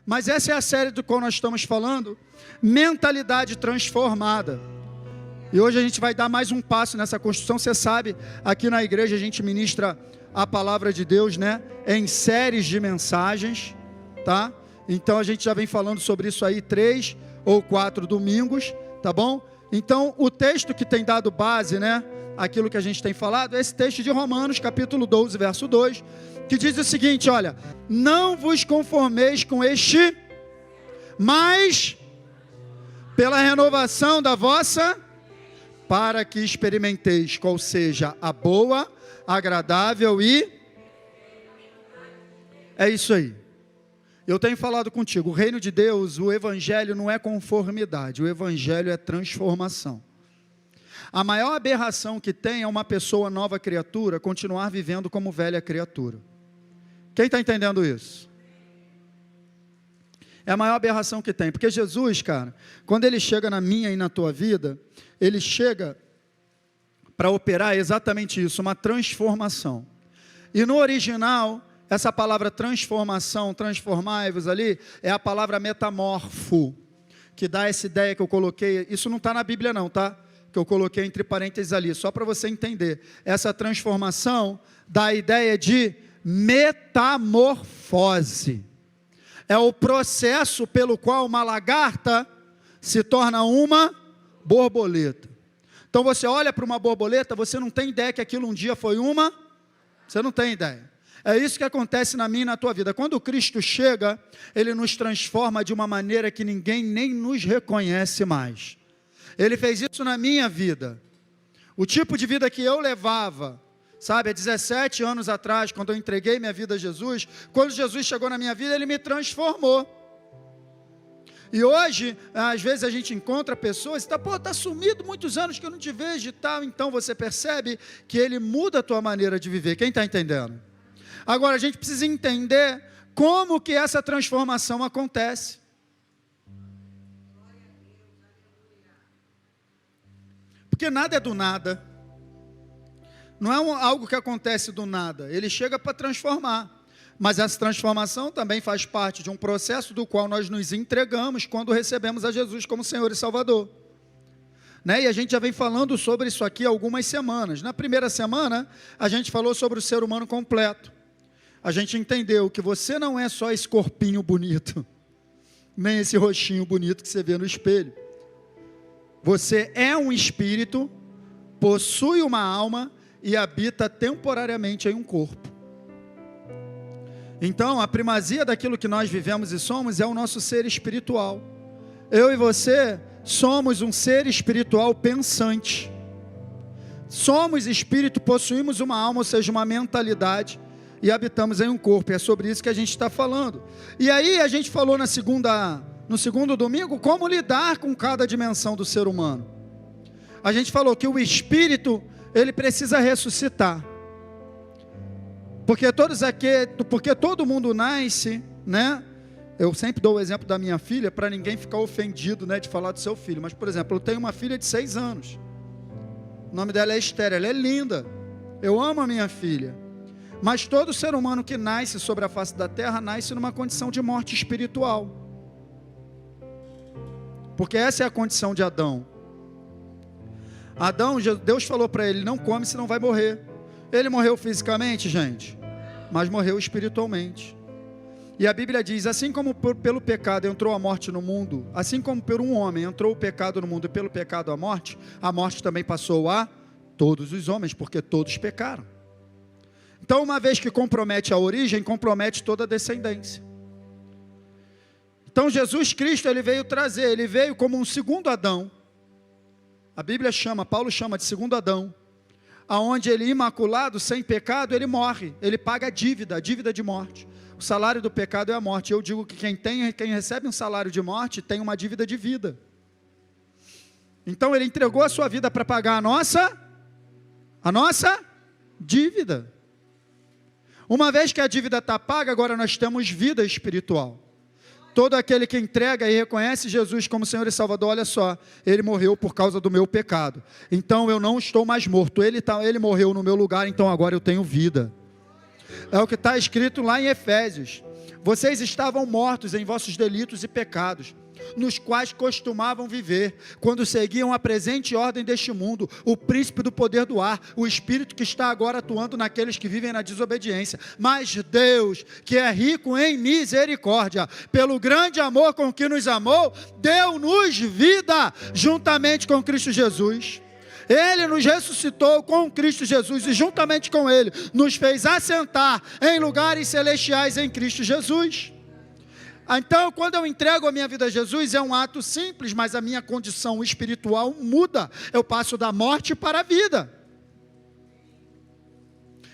Mas essa é a série do qual nós estamos falando, mentalidade transformada. E hoje a gente vai dar mais um passo nessa construção. Você sabe, aqui na igreja a gente ministra a palavra de Deus, né, em séries de mensagens, tá? Então a gente já vem falando sobre isso aí 3 ou 4 domingos, tá bom? Então o texto que tem dado base, né, aquilo que a gente tem falado, é esse texto de Romanos, capítulo 12, verso 2, que diz o seguinte, olha: não vos conformeis com este, mas pela renovação da vossa, para que experimenteis qual seja a boa, agradável e... É isso aí. Eu tenho falado contigo, o reino de Deus, o evangelho não é conformidade, o evangelho é transformação. A maior aberração que tem é uma pessoa nova criatura continuar vivendo como velha criatura. Quem está entendendo isso? É a maior aberração que tem, porque Jesus, cara, quando ele chega na minha e na tua vida, ele chega para operar exatamente isso, uma transformação. E no original, essa palavra transformação, transformai-vos ali, é a palavra metamorfo, que dá essa ideia que eu coloquei, isso não está na Bíblia não, tá? Que eu coloquei entre parênteses ali, só para você entender. Essa transformação dá a ideia de metamorfose. É o processo pelo qual uma lagarta se torna uma borboleta. Então você olha para uma borboleta, você não tem ideia que aquilo um dia foi uma... Você não tem ideia. É isso que acontece na minha e na tua vida. Quando Cristo chega, Ele nos transforma de uma maneira que ninguém nem nos reconhece mais. Ele fez isso na minha vida. O tipo de vida que eu levava, sabe, há 17 anos atrás, quando eu entreguei minha vida a Jesus, quando Jesus chegou na minha vida, Ele me transformou. E hoje, às vezes a gente encontra pessoas, está sumido muitos anos que eu não te vejo e tal, então você percebe que Ele muda a tua maneira de viver. Quem está entendendo? Agora, a gente precisa entender como que essa transformação acontece. Porque nada é do nada. Não é algo que acontece do nada. Ele chega para transformar. Mas essa transformação também faz parte de um processo do qual nós nos entregamos quando recebemos a Jesus como Senhor e Salvador. Né? E a gente já vem falando sobre isso aqui há algumas semanas. Na primeira semana, a gente falou sobre o ser humano completo. A gente entendeu que você não é só esse corpinho bonito, nem esse rostinho bonito que você vê no espelho. Você é um espírito, possui uma alma e habita temporariamente em um corpo. Então, a primazia daquilo que nós vivemos e somos é o nosso ser espiritual. Eu e você somos um ser espiritual pensante. Somos espírito, possuímos uma alma, ou seja, uma mentalidade, e habitamos em um corpo. É sobre isso que a gente está falando. E aí a gente falou no segundo domingo, como lidar com cada dimensão do ser humano. A gente falou que o espírito, ele precisa ressuscitar. Porque todo mundo nasce, né? Eu sempre dou o exemplo da minha filha, para ninguém ficar ofendido, né, de falar do seu filho. Mas, por exemplo, eu tenho uma filha de 6 anos. O nome dela é Esther, ela é linda. Eu amo a minha filha. Mas todo ser humano que nasce sobre a face da terra, nasce numa condição de morte espiritual. Porque essa é a condição de Adão. Adão, Deus falou para ele, não come senão vai morrer. Ele morreu fisicamente, gente, mas morreu espiritualmente. E a Bíblia diz, assim como pelo pecado entrou a morte no mundo, assim como por um homem entrou o pecado no mundo e pelo pecado a morte também passou a todos os homens, porque todos pecaram. Então, uma vez que compromete a origem, compromete toda a descendência. Então, Jesus Cristo, ele veio como um segundo Adão. A Bíblia Paulo chama de segundo Adão. Aonde ele, imaculado, sem pecado, ele morre. Ele paga a dívida de morte. O salário do pecado é a morte. Eu digo que quem recebe um salário de morte, tem uma dívida de vida. Então, ele entregou a sua vida para pagar a nossa dívida. Uma vez que a dívida está paga, agora nós temos vida espiritual. Todo aquele que entrega e reconhece Jesus como Senhor e Salvador, olha só, Ele morreu por causa do meu pecado. Então eu não estou mais morto, Ele morreu no meu lugar, então agora eu tenho vida. É o que está escrito lá em Efésios. vocês estavam mortos em vossos delitos e pecados, nos quais costumavam viver, quando seguiam a presente ordem deste mundo, o príncipe do poder do ar, o espírito que está agora atuando naqueles que vivem na desobediência. Mas Deus, que é rico em misericórdia, pelo grande amor com que nos amou, deu-nos vida juntamente com Cristo Jesus. Ele nos ressuscitou com Cristo Jesus e juntamente com Ele nos fez assentar em lugares celestiais em Cristo Jesus. Então, quando eu entrego a minha vida a Jesus, é um ato simples, mas a minha condição espiritual muda. Eu passo da morte para a vida.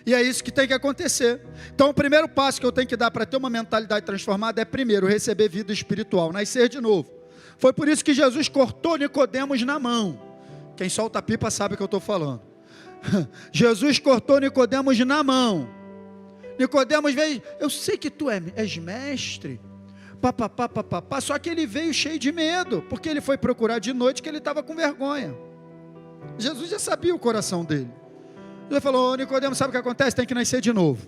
E é isso que tem que acontecer. Então, o primeiro passo que eu tenho que dar para ter uma mentalidade transformada é, primeiro, receber vida espiritual, nascer de novo. Foi por isso que Jesus cortou Nicodemos na mão. Quem solta a pipa sabe o que eu estou falando. Jesus cortou Nicodemos na mão. Nicodemos veio, eu sei que tu és mestre, papapá, só que ele veio cheio de medo, porque ele foi procurar de noite que ele estava com vergonha. Jesus já sabia o coração dele. Ele falou, Nicodemos, sabe o que acontece? Tem que nascer de novo.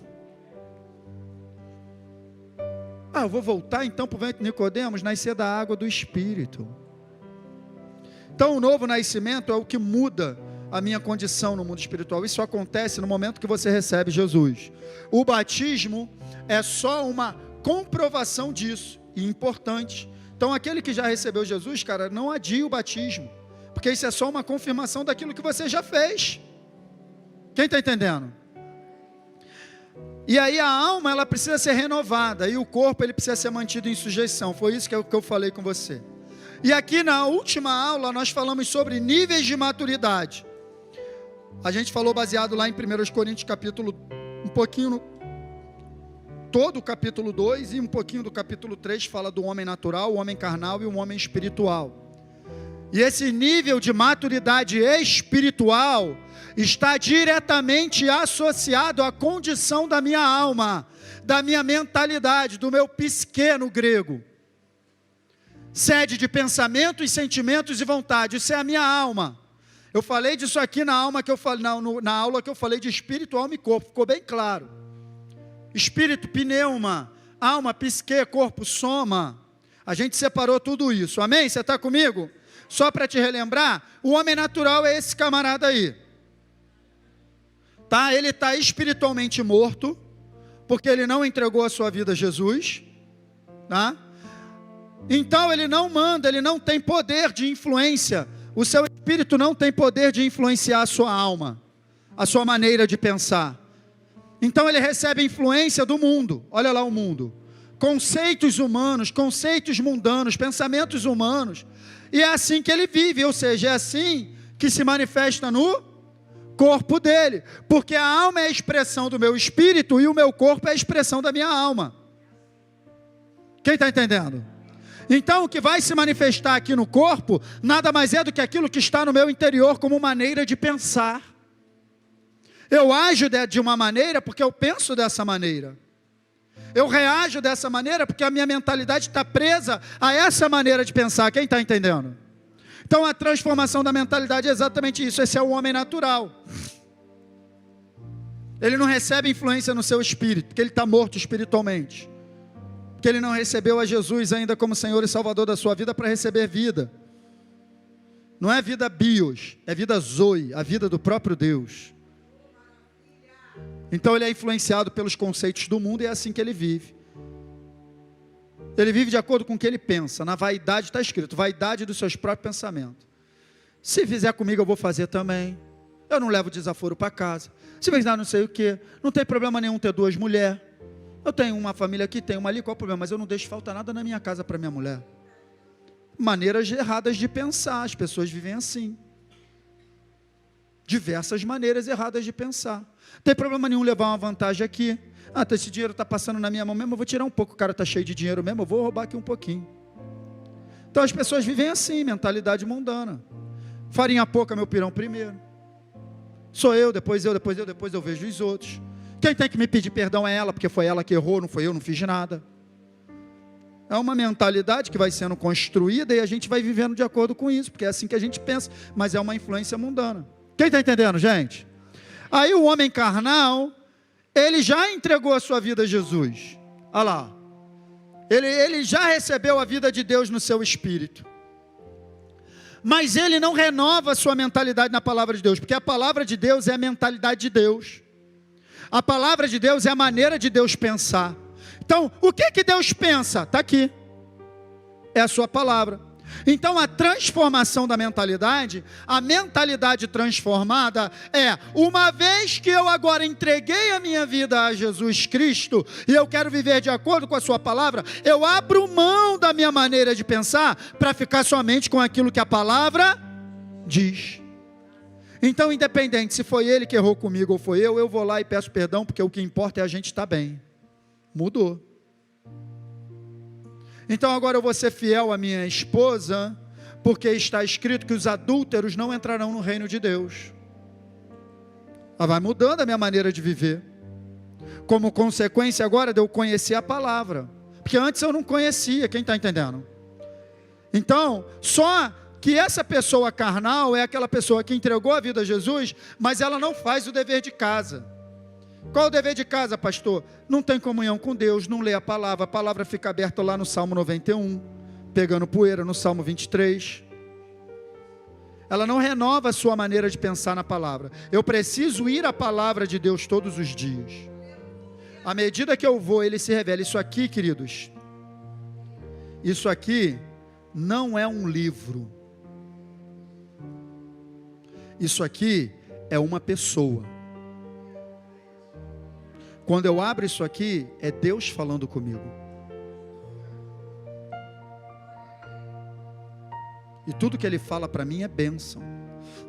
Eu vou voltar então para o ventre de Nicodemos, nascer da água do Espírito. Então o novo nascimento é o que muda a minha condição no mundo espiritual. Isso acontece no momento que você recebe Jesus. O batismo é só uma comprovação disso, e importante. Então aquele que já recebeu Jesus, cara, não adie o batismo, porque isso é só uma confirmação daquilo que você já fez. Quem está entendendo? E aí a alma, ela precisa ser renovada, e o corpo, ele precisa ser mantido em sujeição. Foi isso que eu falei com você. E aqui na última aula, nós falamos sobre níveis de maturidade. A gente falou baseado lá em 1 Coríntios capítulo, um pouquinho, todo o capítulo 2 e um pouquinho do capítulo 3 fala do homem natural, o homem carnal e o homem espiritual. E esse nível de maturidade espiritual está diretamente associado à condição da minha alma, da minha mentalidade, do meu psique no grego. Sede de pensamentos, sentimentos e vontade, isso é a minha alma. Eu falei disso aqui na aula que eu falei de espírito, alma e corpo, ficou bem claro. Espírito, pneuma, alma, psique, corpo, soma. A gente separou tudo isso, amém? Você está comigo? Só para te relembrar, o homem natural é esse camarada aí. Tá? Ele está espiritualmente morto, porque ele não entregou a sua vida a Jesus. Tá? Então ele não manda, ele não tem poder de influência. O seu espírito não tem poder de influenciar a sua alma, a sua maneira de pensar. Então ele recebe influência do mundo, olha lá o mundo, conceitos humanos, conceitos mundanos, pensamentos humanos, e é assim que ele vive, ou seja, é assim que se manifesta no corpo dele, porque a alma é a expressão do meu espírito e o meu corpo é a expressão da minha alma. Quem está entendendo? Então o que vai se manifestar aqui no corpo, nada mais é do que aquilo que está no meu interior como maneira de pensar. Eu ajo de uma maneira porque eu penso dessa maneira. Eu reajo dessa maneira porque a minha mentalidade está presa a essa maneira de pensar. Quem está entendendo? Então a transformação da mentalidade é exatamente isso. Esse é o homem natural. Ele não recebe influência no seu espírito, porque ele está morto espiritualmente. Porque ele não recebeu a Jesus ainda como Senhor e Salvador da sua vida para receber vida. Não é vida bios, é vida zoe, a vida do próprio Deus. Então ele é influenciado pelos conceitos do mundo e é assim que ele vive. Ele vive de acordo com o que ele pensa. Na vaidade está escrito, vaidade dos seus próprios pensamentos. Se fizer comigo eu vou fazer também. Eu não levo desaforo para casa. Se fizer não sei o que, não tem problema nenhum ter duas mulheres. Eu tenho uma família aqui, tenho uma ali, qual é o problema? Mas eu não deixo faltar nada na minha casa para minha mulher. Maneiras erradas de pensar, as pessoas vivem assim. Diversas maneiras erradas de pensar. Não tem problema nenhum levar uma vantagem aqui. Esse dinheiro está passando na minha mão mesmo, eu vou tirar um pouco, o cara está cheio de dinheiro mesmo, eu vou roubar aqui um pouquinho. Então as pessoas vivem assim, mentalidade mundana. Farinha pouca, meu pirão primeiro. Sou eu, depois eu vejo os outros. Quem tem que me pedir perdão é ela, porque foi ela que errou, não foi eu, não fiz nada. É uma mentalidade que vai sendo construída e a gente vai vivendo de acordo com isso, porque é assim que a gente pensa, mas é uma influência mundana. Quem está entendendo, gente? Aí o homem carnal, ele já entregou a sua vida a Jesus. Olha lá, Ele já recebeu a vida de Deus no seu espírito. Mas ele não renova a sua mentalidade na palavra de Deus, porque a palavra de Deus é a mentalidade de Deus. A palavra de Deus é a maneira de Deus pensar. Então, o que Deus pensa? Está aqui. É a sua palavra. Então, a transformação da mentalidade, a mentalidade transformada é, uma vez que eu agora entreguei a minha vida a Jesus Cristo, e eu quero viver de acordo com a sua palavra, eu abro mão da minha maneira de pensar, para ficar somente com aquilo que a palavra diz. Então, independente se foi ele que errou comigo ou foi eu vou lá e peço perdão, porque o que importa é a gente estar bem. Mudou. Então agora eu vou ser fiel à minha esposa, porque está escrito que os adúlteros não entrarão no reino de Deus. Ela vai mudando a minha maneira de viver, como consequência agora de eu conhecer a palavra, porque antes eu não conhecia. Quem está entendendo? Então, só que essa pessoa carnal é aquela pessoa que entregou a vida a Jesus, mas ela não faz o dever de casa. Qual o dever de casa, pastor? Não tem comunhão com Deus, não lê a palavra fica aberta lá no Salmo 91, pegando poeira no Salmo 23. Ela não renova a sua maneira de pensar na palavra. Eu preciso ir à palavra de Deus todos os dias. À medida que eu vou, ele se revela. Isso aqui, queridos, isso aqui não é um livro. Isso aqui é uma pessoa. Quando eu abro isso aqui, é Deus falando comigo. E tudo que Ele fala para mim é bênção.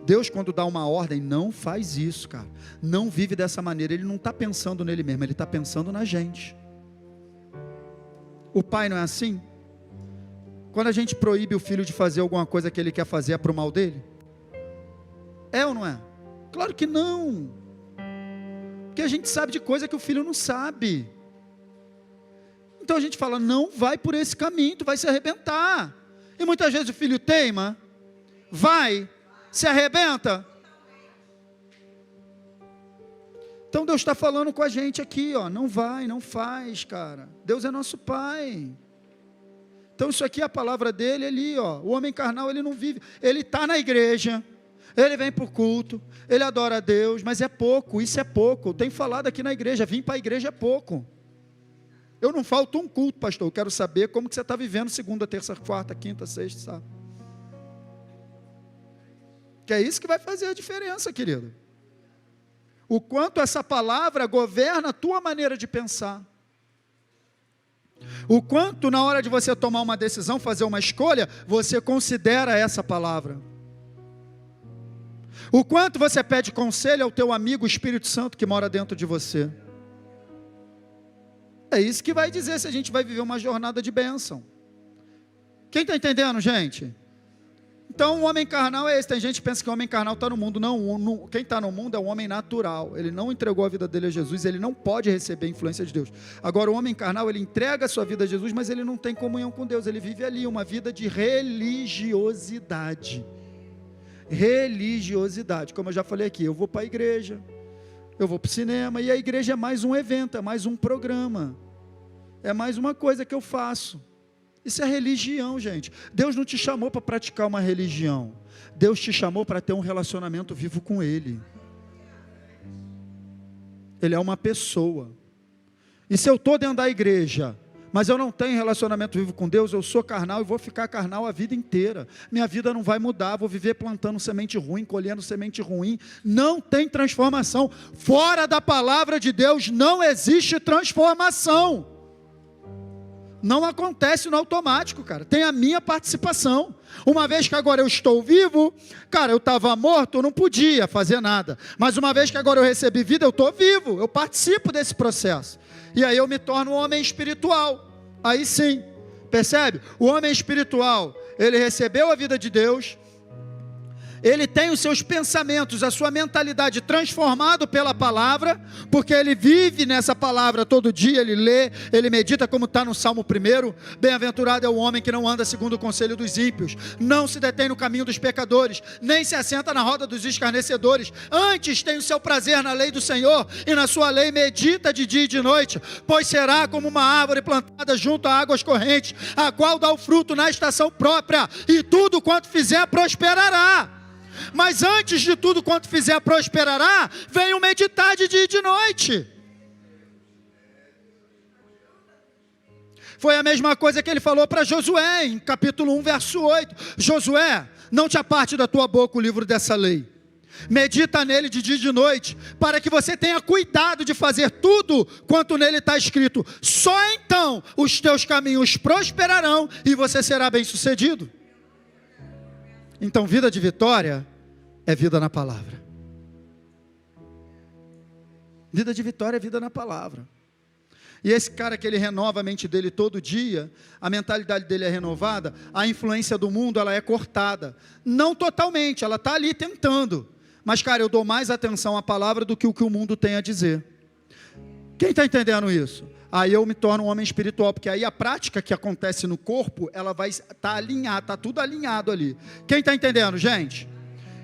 Deus, quando dá uma ordem, não faz isso, cara. Não vive dessa maneira. Ele não está pensando nele mesmo, Ele está pensando na gente. O pai não é assim? Quando a gente proíbe o filho de fazer alguma coisa que ele quer fazer, é para o mal dele? É ou não é? Claro que não. Porque a gente sabe de coisa que o filho não sabe. Então a gente fala, não vai por esse caminho, tu vai se arrebentar. E muitas vezes o filho teima, vai, se arrebenta. Então Deus está falando com a gente aqui, ó, não vai, não faz, cara. Deus é nosso Pai. Então isso aqui é a palavra dele ali, ó. O homem carnal, ele não vive, ele está na igreja, ele vem para o culto, ele adora a Deus, mas é pouco, isso é pouco. Eu tenho falado aqui na igreja, vir para a igreja é pouco. Eu não falto um culto, pastor, eu quero saber como que você está vivendo segunda, terça, quarta, quinta, sexta, sábado. Que é isso que vai fazer a diferença, querido. O quanto essa palavra governa a tua maneira de pensar. O quanto na hora de você tomar uma decisão, fazer uma escolha, você considera essa palavra. O quanto você pede conselho ao teu amigo Espírito Santo que mora dentro de você. É isso que vai dizer se a gente vai viver uma jornada de bênção. Quem está entendendo, gente? Então o homem carnal é esse. Tem gente que pensa que o homem carnal está no mundo. Não, quem está no mundo é o homem natural. Ele não entregou a vida dele a Jesus, ele não pode receber a influência de Deus. Agora o homem carnal, ele entrega a sua vida a Jesus, mas ele não tem comunhão com Deus. Ele vive ali uma vida de religiosidade. Religiosidade, como eu já falei aqui, eu vou para a igreja, eu vou para o cinema, e a igreja é mais um evento, é mais um programa, é mais uma coisa que eu faço. Isso é religião, gente. Deus não te chamou para praticar uma religião, Deus te chamou para ter um relacionamento vivo com Ele. Ele é uma pessoa. E se eu estou dentro da igreja, mas eu não tenho relacionamento vivo com Deus, eu sou carnal e vou ficar carnal a vida inteira. Minha vida não vai mudar, vou viver plantando semente ruim, colhendo semente ruim. Não tem transformação. Fora da palavra de Deus não existe transformação. Não acontece no automático, cara. Tem a minha participação. Uma vez que agora eu estou vivo, cara, eu estava morto, eu não podia fazer nada. Mas uma vez que agora eu recebi vida, eu estou vivo, eu participo desse processo. E aí eu me torno um homem espiritual. Aí sim, percebe? O homem espiritual, ele recebeu a vida de Deus, ele tem os seus pensamentos, a sua mentalidade transformado pela palavra, porque ele vive nessa palavra todo dia, ele lê, ele medita, como está no Salmo 1, bem-aventurado é o homem que não anda segundo o conselho dos ímpios, não se detém no caminho dos pecadores, nem se assenta na roda dos escarnecedores, antes tem o seu prazer na lei do Senhor, e na sua lei medita de dia e de noite, pois será como uma árvore plantada junto a águas correntes, a qual dá o fruto na estação própria, e tudo quanto fizer prosperará. Mas antes de tudo quanto fizer prosperará, venham meditar de dia e de noite. Foi a mesma coisa que ele falou para Josué, em capítulo 1, verso 8. Josué, não te aparte da tua boca o livro dessa lei. Medita nele de dia e de noite, para que você tenha cuidado de fazer tudo quanto nele está escrito. Só então os teus caminhos prosperarão e você será bem-sucedido. Então, vida de vitória é vida na palavra. Vida de vitória é vida na palavra. E esse cara que ele renova a mente dele todo dia, a mentalidade dele é renovada, a influência do mundo ela é cortada. Não totalmente, ela está ali tentando. Mas, cara, eu dou mais atenção à palavra do que o mundo tem a dizer. Quem está entendendo isso? Aí eu me torno um homem espiritual, porque aí a prática que acontece no corpo, ela vai estar alinhada, está tudo alinhado ali. Quem está entendendo, gente?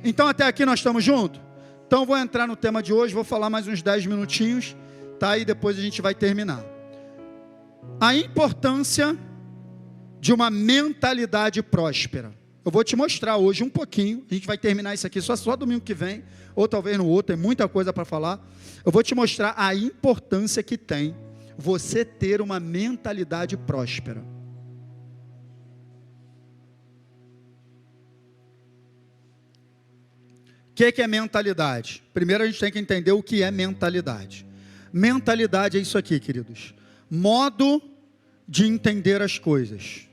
Então até aqui nós estamos juntos? Então vou entrar no tema de hoje, vou falar mais uns 10 minutinhos, tá? E depois a gente vai terminar. A importância de uma mentalidade próspera. Eu vou te mostrar hoje um pouquinho, a gente vai terminar isso aqui só domingo que vem, ou talvez no outro, tem muita coisa para falar. Eu vou te mostrar a importância que tem você ter uma mentalidade próspera. O que é mentalidade? Primeiro a gente tem que entender o que é mentalidade. Mentalidade é isso aqui, queridos. Modo de entender as coisas.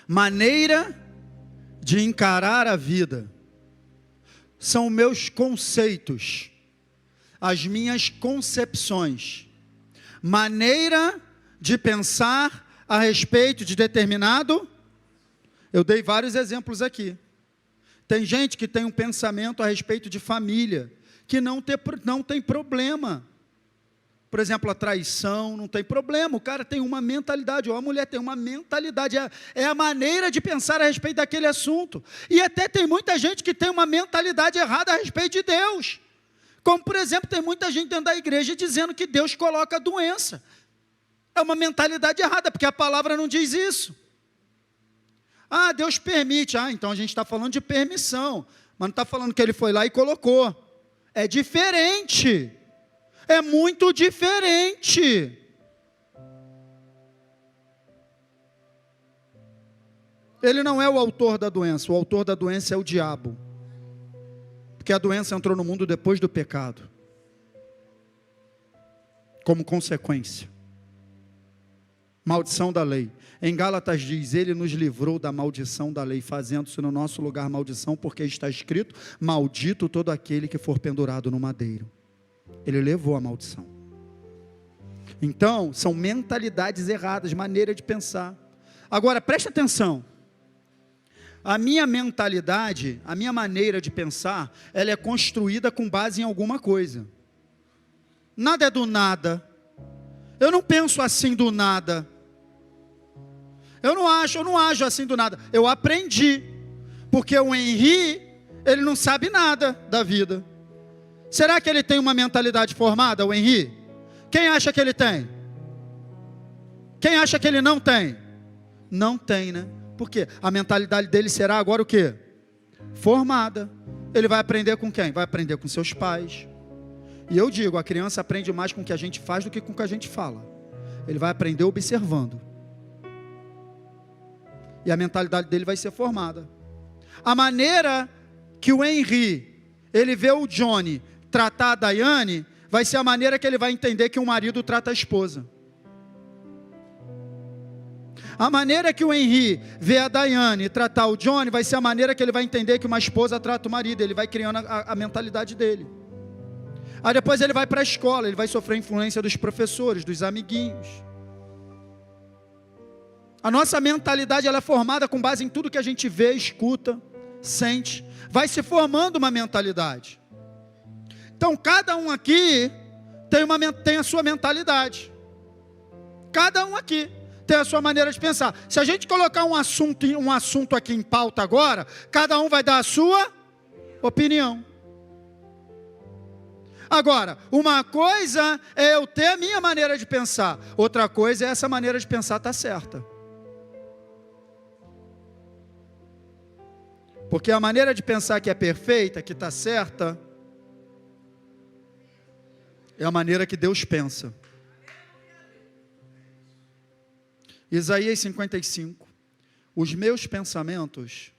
Maneira de encarar a vida. São meus conceitos. As minhas concepções. Maneira de pensar a respeito de determinado. Eu dei vários exemplos aqui. Tem gente que tem um pensamento a respeito de família, que não tem problema. Por exemplo, a traição, não tem problema. O cara tem uma mentalidade, ou a mulher tem uma mentalidade. É a maneira de pensar a respeito daquele assunto. E até tem muita gente que tem uma mentalidade errada a respeito de Deus. Como, por exemplo, tem muita gente dentro da igreja dizendo que Deus coloca doença. É uma mentalidade errada, porque a palavra não diz isso. Ah, Deus permite. Ah, então a gente está falando de permissão. Mas não está falando que Ele foi lá e colocou. É diferente. É muito diferente. Ele não é o autor da doença. O autor da doença é o diabo. Porque a doença entrou no mundo depois do pecado. Como consequência. Maldição da lei. Em Gálatas diz, Ele nos livrou da maldição da lei, fazendo-se no nosso lugar maldição, porque está escrito, maldito todo aquele que for pendurado no madeiro. Ele levou a maldição. Então, são mentalidades erradas, maneira de pensar. Agora, preste atenção. A minha mentalidade, a minha maneira de pensar, ela é construída com base em alguma coisa. Nada é do nada. Eu não penso assim do nada. Eu não ajo assim do nada. Eu aprendi. Porque o Henri, ele não sabe nada da vida. Será que ele tem uma mentalidade formada, o Henri? Quem acha que ele tem? Quem acha que ele não tem? Não tem, né? Por quê? A mentalidade dele será agora o quê? Formada. Ele vai aprender com quem? Vai aprender com seus pais. E eu digo, a criança aprende mais com o que a gente faz do que com o que a gente fala. Ele vai aprender observando. E a mentalidade dele vai ser formada. A maneira que o Henry, ele vê o Johnny tratar a Daiane, vai ser a maneira que ele vai entender que um marido trata a esposa. A maneira que o Henry vê a Daiane tratar o Johnny, vai ser a maneira que ele vai entender que uma esposa trata o marido. Ele vai criando a mentalidade dele. Aí depois ele vai para a escola, ele vai sofrer a influência dos professores, dos amiguinhos. A nossa mentalidade ela é formada com base em tudo que a gente vê, escuta, sente, vai se formando uma mentalidade. Então, cada um aqui tem a sua mentalidade. Cada um aqui tem a sua maneira de pensar. Se a gente colocar um assunto aqui em pauta agora, cada um vai dar a sua opinião. Agora, uma coisa é eu ter a minha maneira de pensar, outra coisa é essa maneira de pensar estar certa. Porque a maneira de pensar que é perfeita, que está certa, é a maneira que Deus pensa. Isaías 55. Os meus pensamentos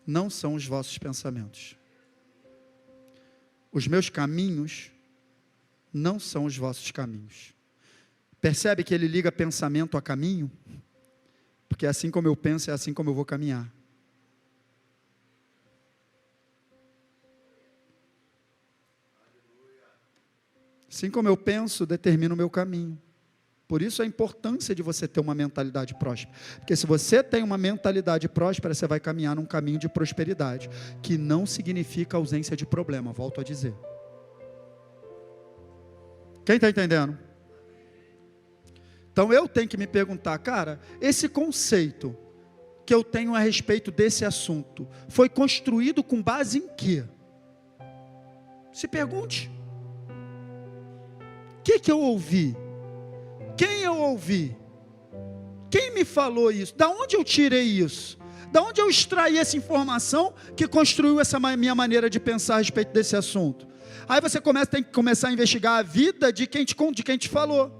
não são os vossos pensamentos. Os meus caminhos não são os vossos caminhos. Percebe que ele liga pensamento a caminho? Porque assim como eu penso, é assim como eu vou caminhar. Assim como eu penso, determina o meu caminho. Por isso a importância de você ter uma mentalidade próspera. Porque se você tem uma mentalidade próspera, você vai caminhar num caminho de prosperidade, que não significa ausência de problema, volto a dizer. Quem está entendendo? Então eu tenho que me perguntar, cara, esse conceito que eu tenho a respeito desse assunto, foi construído com base em quê? Se pergunte. O que eu ouvi? Quem eu ouvi? Quem me falou isso? Da onde eu tirei isso? Da onde eu extraí essa informação que construiu essa minha maneira de pensar a respeito desse assunto? Aí você tem que começar a investigar a vida de quem te falou.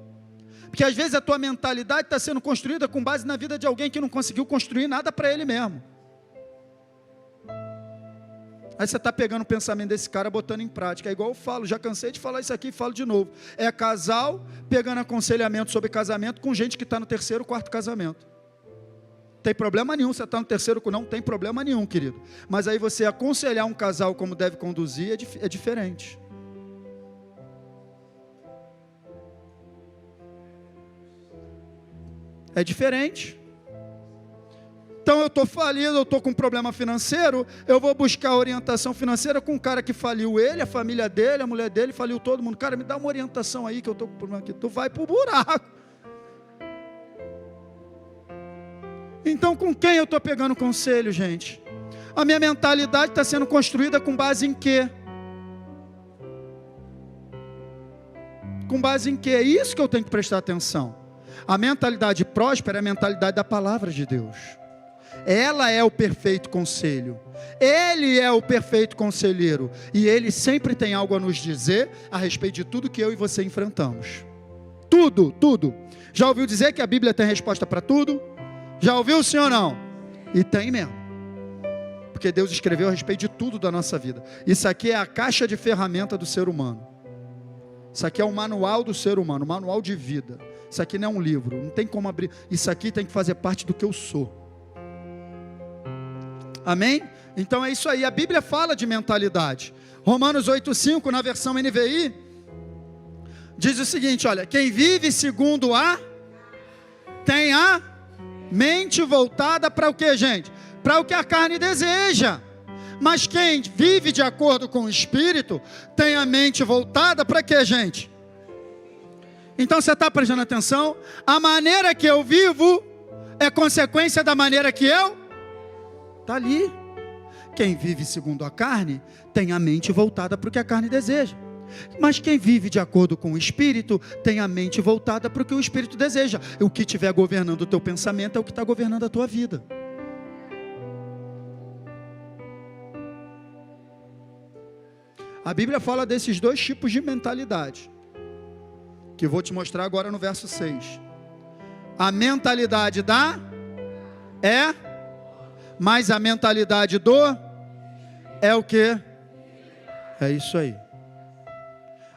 Porque às vezes a tua mentalidade está sendo construída com base na vida de alguém que não conseguiu construir nada para ele mesmo. Aí você está pegando o pensamento desse cara, botando em prática. É igual eu falo, já cansei de falar isso aqui e falo de novo. É casal pegando aconselhamento sobre casamento com gente que está no 3º, 4º casamento. Tem problema nenhum, você está no 3º, não tem problema nenhum, querido. Mas aí você aconselhar um casal como deve conduzir é diferente. É diferente. Então eu estou falido, eu estou com um problema financeiro, eu vou buscar orientação financeira com um cara que faliu ele, a família dele, a mulher dele, faliu todo mundo. Cara, me dá uma orientação aí que eu estou com problema aqui. Tu vai para o buraco. Então com quem eu estou pegando conselho, gente? A minha mentalidade está sendo construída com base em quê? Com base em quê? É isso que eu tenho que prestar atenção. A mentalidade próspera é a mentalidade da palavra de Deus. Ela é o perfeito conselho. Ele é o perfeito conselheiro. E ele sempre tem algo a nos dizer a respeito de tudo que eu e você enfrentamos. Tudo, tudo. Já ouviu dizer que a Bíblia tem resposta para tudo? Já ouviu, sim ou não? E tem mesmo. Porque Deus escreveu a respeito de tudo da nossa vida. Isso aqui é a caixa de ferramenta do ser humano. Isso aqui é o manual do ser humano, o manual de vida. Isso aqui não é um livro, não tem como abrir. Isso aqui tem que fazer parte do que eu sou. Amém? Então é isso aí, a Bíblia fala de mentalidade. Romanos 8,5, na versão NVI, diz o seguinte, olha, quem vive segundo tem a mente voltada para o que, gente? Para o que a carne deseja. Mas quem vive de acordo com o Espírito, tem a mente voltada para quê, gente? Então você está prestando atenção? A maneira que eu vivo é consequência da maneira que eu... Está ali. Quem vive segundo a carne, tem a mente voltada para o que a carne deseja. Mas quem vive de acordo com o Espírito, tem a mente voltada para o que o Espírito deseja. O que estiver governando o teu pensamento é o que está governando a tua vida. A Bíblia fala desses dois tipos de mentalidade, que eu vou te mostrar agora no verso 6. A mentalidade mas a mentalidade é o que? É isso aí.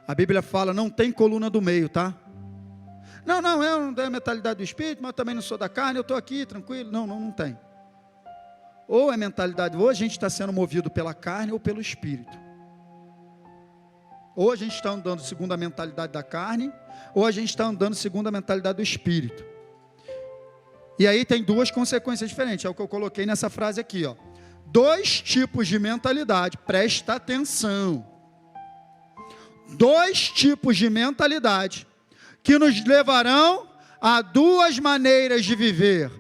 A Bíblia fala, não tem coluna do meio, tá? Não, eu não tenho a mentalidade do Espírito, mas eu também não sou da carne, eu estou aqui, tranquilo. Não tem. Ou é mentalidade, ou a gente está sendo movido pela carne ou pelo Espírito. Ou a gente está andando segundo a mentalidade da carne, ou a gente está andando segundo a mentalidade do Espírito. E aí tem duas consequências diferentes, é o que eu coloquei nessa frase aqui, ó. dois tipos de mentalidade, presta atenção. Dois tipos de mentalidade que nos levarão a duas maneiras de viver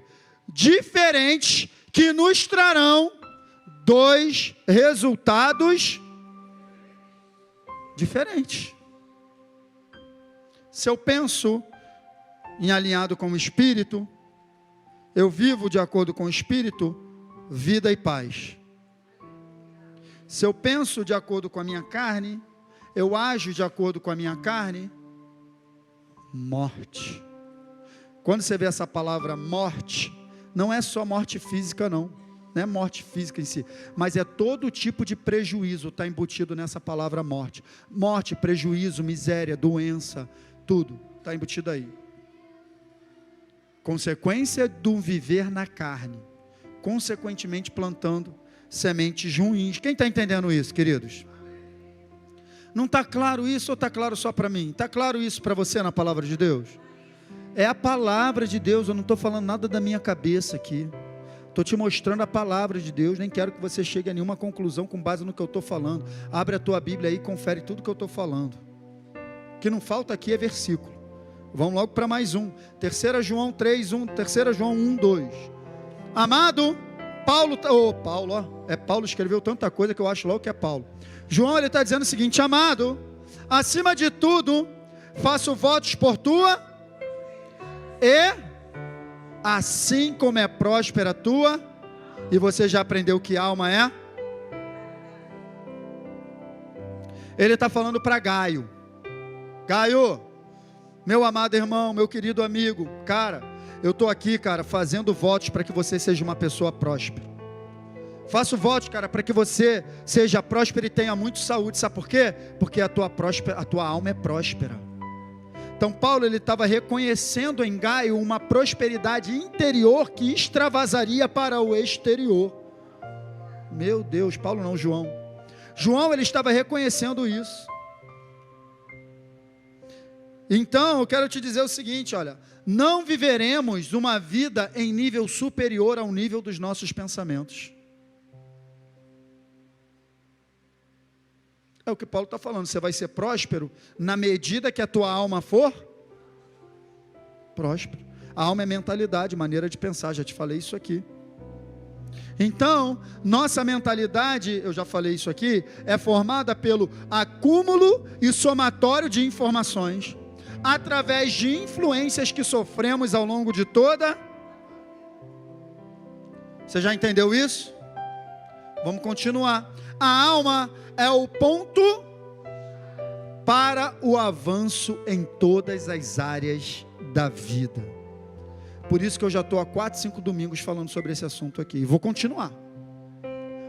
diferentes, que nos trarão dois resultados diferentes. Se eu penso em alinhado com o Espírito, eu vivo de acordo com o Espírito, vida e paz. Se eu penso de acordo com a minha carne, eu ajo de acordo com a minha carne, morte. Quando você vê essa palavra morte, não é só morte física não é morte física em si, mas é todo tipo de prejuízo, está embutido nessa palavra morte. Morte, prejuízo, miséria, doença, tudo está embutido aí. Consequência do viver na carne, consequentemente plantando sementes ruins. Quem está entendendo isso, queridos? Não está claro isso ou está claro só para mim? Está claro isso para você na palavra de Deus? É a palavra de Deus, eu não estou falando nada da minha cabeça aqui. Estou te mostrando a palavra de Deus, nem quero que você chegue a nenhuma conclusão com base no que eu estou falando. Abre a tua Bíblia aí e confere tudo que eu estou falando. O que não falta aqui é versículo. Vamos logo para mais um. 3 João 3, 1, 3 João 1, 2. Amado, Paulo escreveu tanta coisa que eu acho logo que é Paulo. João, ele está dizendo o seguinte: amado, acima de tudo, faço votos por tua, e assim como é próspera a tua, e você já aprendeu que alma é? Ele está falando para Gaio. Gaio, meu amado irmão, meu querido amigo, cara, eu estou aqui, cara, fazendo votos para que você seja uma pessoa próspera. Faço votos, cara, para que você seja próspero e tenha muito saúde. Sabe por quê? Porque a tua alma é próspera. Então Paulo, ele estava reconhecendo em Gaio uma prosperidade interior que extravasaria para o exterior. Meu Deus, Paulo não, João. João, ele estava reconhecendo isso. Então, eu quero te dizer o seguinte, olha, não viveremos uma vida em nível superior ao nível dos nossos pensamentos. É o que Paulo está falando, você vai ser próspero na medida que a tua alma for próspera. A alma é mentalidade, maneira de pensar, já te falei isso aqui. Então, nossa mentalidade, eu já falei isso aqui, é formada pelo acúmulo e somatório de informações, através de influências que sofremos ao longo de toda. Você já entendeu isso? Vamos continuar. A alma é o ponto para o avanço em todas as áreas da vida. Por isso que eu já estou há 4, 5 domingos falando sobre esse assunto aqui. E vou continuar.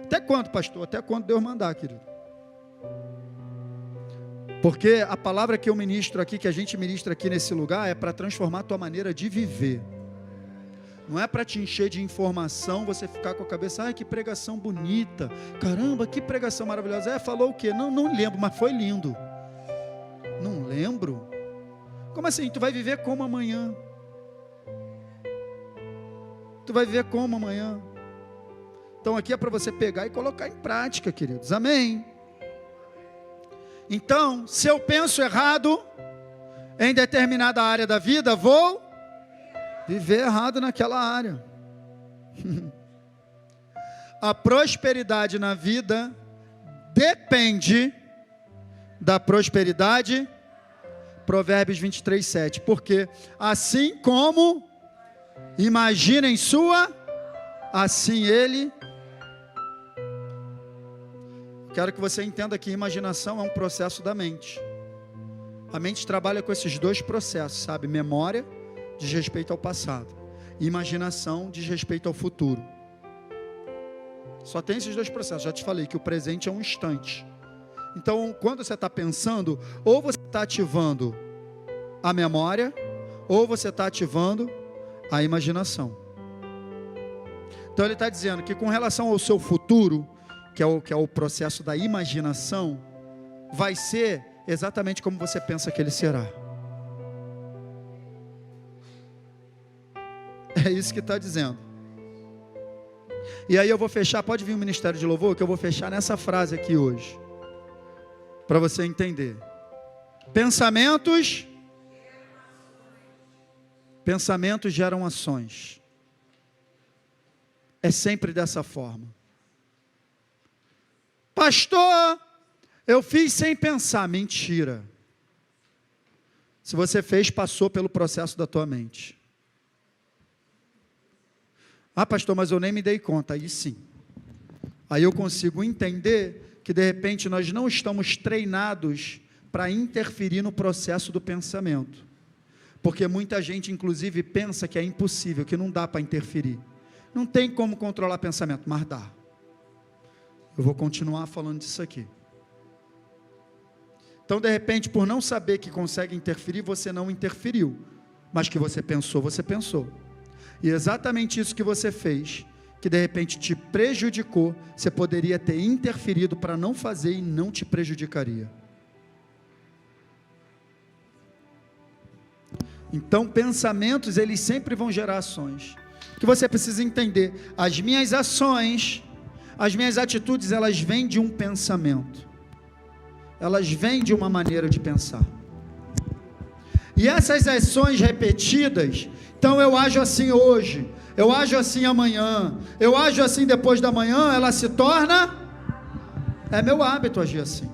Até quando, pastor? Até quando Deus mandar, querido? Porque a palavra que eu ministro aqui, que a gente ministra aqui nesse lugar, é para transformar a tua maneira de viver. Não é para te encher de informação, você ficar com a cabeça, ai que pregação bonita, caramba, que pregação maravilhosa. Falou o quê? Não lembro, mas foi lindo. Não lembro? Como assim? Tu vai viver como amanhã? Tu vai viver como amanhã? Então aqui é para você pegar e colocar em prática, queridos, amém? Então, se eu penso errado em determinada área da vida, vou viver errado naquela área. A prosperidade na vida depende da prosperidade. Provérbios 23, 7. Porque assim como imagina em sua, assim ele. Quero que você entenda que imaginação é um processo da mente. A mente trabalha com esses dois processos, sabe? Memória diz respeito ao passado, imaginação diz respeito ao futuro. Só tem esses dois processos. Já te falei que o presente é um instante. Então, quando você está pensando, ou você está ativando a memória, ou você está ativando a imaginação. Então ele está dizendo que com relação ao seu futuro, que é o processo da imaginação, vai ser exatamente como você pensa que ele será. É isso que está dizendo. E aí eu vou fechar, pode vir o Ministério de Louvor, que eu vou fechar nessa frase aqui hoje, para você entender. Pensamentos geram ações. É sempre dessa forma. Pastor, eu fiz sem pensar. Mentira. Se você fez, passou pelo processo da tua mente. Ah, pastor, mas eu nem me dei conta. Aí sim. Aí eu consigo entender que de repente nós não estamos treinados para interferir no processo do pensamento. Porque muita gente, inclusive, pensa que é impossível, que não dá para interferir. Não tem como controlar pensamento, mas dá. Eu vou continuar falando disso aqui. Então, de repente, por não saber que consegue interferir, você não interferiu. Mas que você pensou, você pensou. E exatamente isso que você fez, que de repente te prejudicou, você poderia ter interferido para não fazer e não te prejudicaria. Então, pensamentos, eles sempre vão gerar ações. O que você precisa entender, as minhas ações, as minhas atitudes, elas vêm de um pensamento. Elas vêm de uma maneira de pensar. E essas ações repetidas, então eu ajo assim hoje, eu ajo assim amanhã, eu ajo assim depois da manhã, ela se torna, é meu hábito agir assim.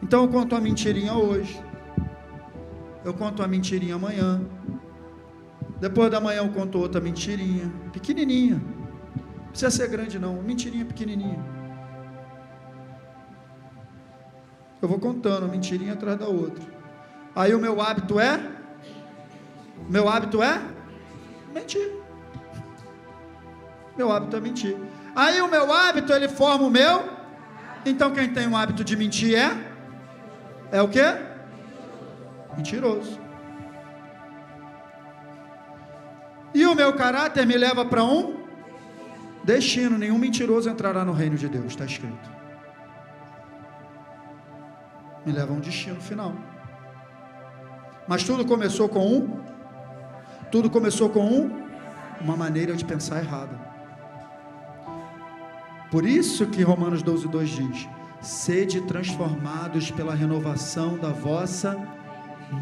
Então eu conto uma mentirinha hoje, eu conto uma mentirinha amanhã, depois da manhã eu conto outra mentirinha, pequenininha, não precisa ser grande não, mentirinha pequenininha. Eu vou contando, uma mentirinha atrás da outra. Aí o meu hábito é? Mentir. Meu hábito é mentir. Aí o meu hábito, ele forma o meu. Então quem tem o hábito de mentir é o quê? Mentiroso. E o meu caráter me leva para um destino. Nenhum mentiroso entrará no reino de Deus, está escrito. Me leva a um destino final. Mas tudo começou com uma maneira de pensar errada. Por isso que Romanos 12:2 diz: sede transformados pela renovação da vossa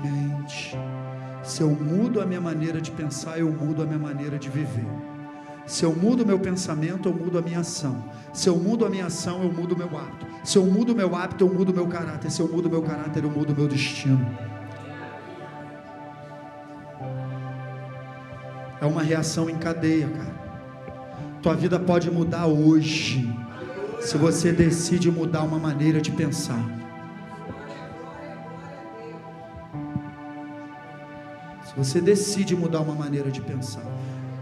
mente. Se eu mudo a minha maneira de pensar, eu mudo a minha maneira de viver. Se eu mudo o meu pensamento, eu mudo a minha ação. Se eu mudo a minha ação, eu mudo o meu hábito. Se eu mudo o meu hábito, eu mudo o meu caráter. Se eu mudo o meu caráter, eu mudo o meu destino. É uma reação em cadeia, cara. Tua vida pode mudar hoje, se você decide mudar uma maneira de pensar. Se você decide mudar uma maneira de pensar.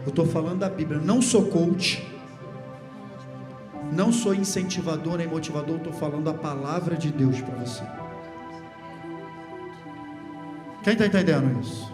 Eu estou falando da Bíblia, não sou coach, não sou incentivador nem motivador, estou falando a palavra de Deus para você. Quem está entendendo isso?